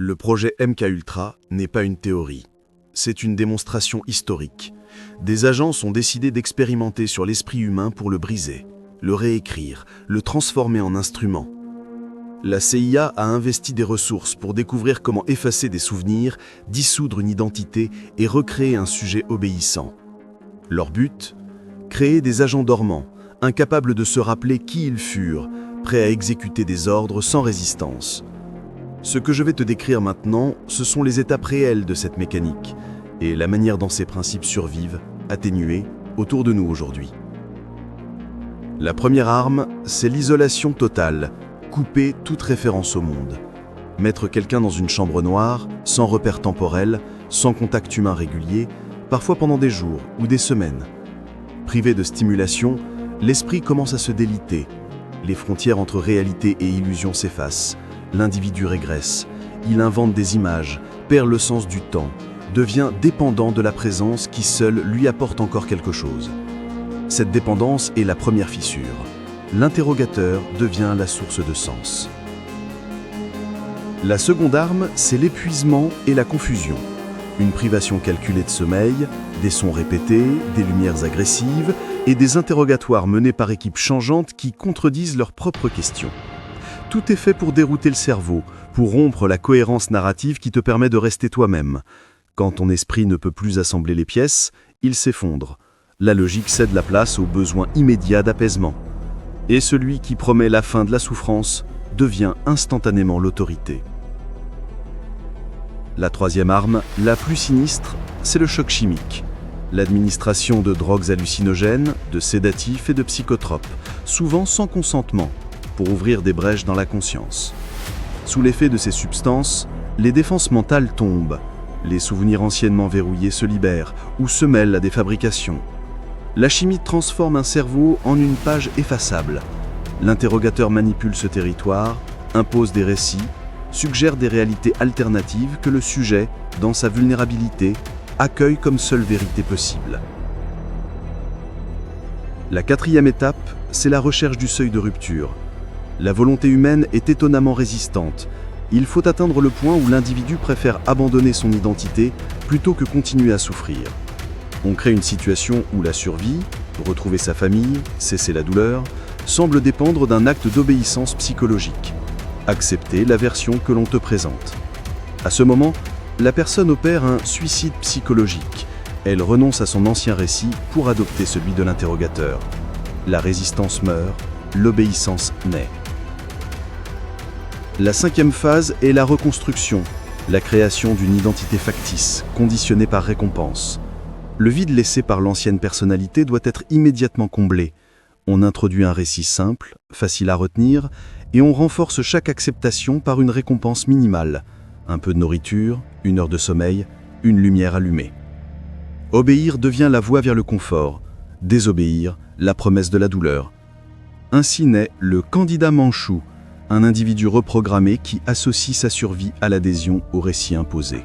Le projet MKUltra n'est pas une théorie. C'est une démonstration historique. Des agences ont décidé d'expérimenter sur l'esprit humain pour le briser, le réécrire, le transformer en instrument. La CIA a investi des ressources pour découvrir comment effacer des souvenirs, dissoudre une identité et recréer un sujet obéissant. Leur but ? Créer des agents dormants, incapables de se rappeler qui ils furent, prêts à exécuter des ordres sans résistance. Ce que je vais te décrire maintenant, ce sont les étapes réelles de cette mécanique et la manière dont ces principes survivent, atténués, autour de nous aujourd'hui. La première arme, c'est l'isolation totale, couper toute référence au monde. Mettre quelqu'un dans une chambre noire, sans repère temporel, sans contact humain régulier, parfois pendant des jours ou des semaines. Privé de stimulation, l'esprit commence à se déliter. Les frontières entre réalité et illusion s'effacent. L'individu régresse. Il invente des images, perd le sens du temps, devient dépendant de la présence qui seule lui apporte encore quelque chose. Cette dépendance est la première fissure. L'interrogateur devient la source de sens. La seconde arme, c'est l'épuisement et la confusion. Une privation calculée de sommeil, des sons répétés, des lumières agressives et des interrogatoires menés par équipes changeantes qui contredisent leurs propres questions. Tout est fait pour dérouter le cerveau, pour rompre la cohérence narrative qui te permet de rester toi-même. Quand ton esprit ne peut plus assembler les pièces, il s'effondre. La logique cède la place au besoin immédiat d'apaisement. Et celui qui promet la fin de la souffrance devient instantanément l'autorité. La troisième arme, la plus sinistre, c'est le choc chimique. L'administration de drogues hallucinogènes, de sédatifs et de psychotropes, souvent sans consentement, pour ouvrir des brèches dans la conscience. Sous l'effet de ces substances, les défenses mentales tombent, les souvenirs anciennement verrouillés se libèrent ou se mêlent à des fabrications. La chimie transforme un cerveau en une page effaçable. L'interrogateur manipule ce territoire, impose des récits, suggère des réalités alternatives que le sujet, dans sa vulnérabilité, accueille comme seule vérité possible. La quatrième étape, c'est la recherche du seuil de rupture. La volonté humaine est étonnamment résistante. Il faut atteindre le point où l'individu préfère abandonner son identité plutôt que continuer à souffrir. On crée une situation où la survie, retrouver sa famille, cesser la douleur, semble dépendre d'un acte d'obéissance psychologique. Accepter la version que l'on te présente. À ce moment, la personne opère un suicide psychologique. Elle renonce à son ancien récit pour adopter celui de l'interrogateur. La résistance meurt, l'obéissance naît. La cinquième phase est la reconstruction, la création d'une identité factice, conditionnée par récompense. Le vide laissé par l'ancienne personnalité doit être immédiatement comblé. On introduit un récit simple, facile à retenir, et on renforce chaque acceptation par une récompense minimale. Un peu de nourriture, 1 heure de sommeil, une lumière allumée. Obéir devient la voie vers le confort, désobéir, la promesse de la douleur. Ainsi naît le candidat manchou, un individu reprogrammé qui associe sa survie à l'adhésion au récit imposé.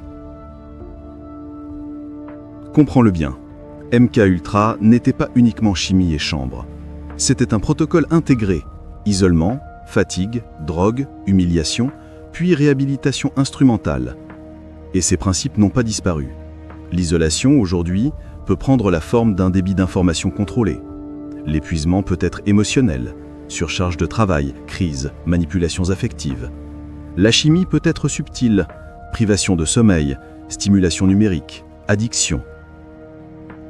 Comprends-le bien, MKUltra n'était pas uniquement chimie et chambre. C'était un protocole intégré, isolement, fatigue, drogue, humiliation, puis réhabilitation instrumentale. Et ces principes n'ont pas disparu. L'isolation, aujourd'hui, peut prendre la forme d'un débit d'informations contrôlé. L'épuisement peut être émotionnel, surcharge de travail, crise, manipulations affectives. La chimie peut être subtile, privation de sommeil, stimulation numérique, addiction.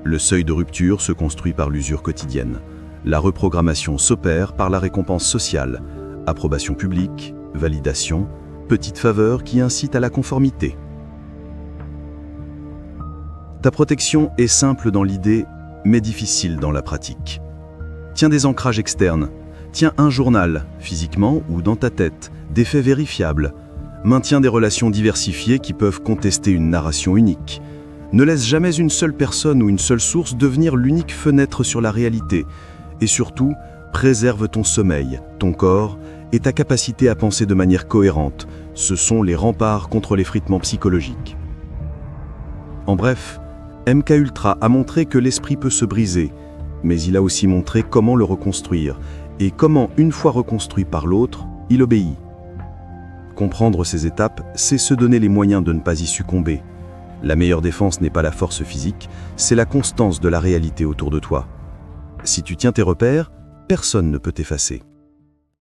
Le seuil de rupture se construit par l'usure quotidienne. La reprogrammation s'opère par la récompense sociale, approbation publique, validation, petite faveur qui incite à la conformité. Ta protection est simple dans l'idée, mais difficile dans la pratique. Tiens des ancrages externes. Tiens un journal, physiquement ou dans ta tête, des faits vérifiables. Maintiens des relations diversifiées qui peuvent contester une narration unique. Ne laisse jamais une seule personne ou une seule source devenir l'unique fenêtre sur la réalité. Et surtout, préserve ton sommeil, ton corps et ta capacité à penser de manière cohérente. Ce sont les remparts contre l'effritement psychologique. En bref, MKUltra a montré que l'esprit peut se briser, mais il a aussi montré comment le reconstruire et comment, une fois reconstruit par l'autre, il obéit. Comprendre ces étapes, c'est se donner les moyens de ne pas y succomber. La meilleure défense n'est pas la force physique, c'est la constance de la réalité autour de toi. Si tu tiens tes repères, personne ne peut t'effacer.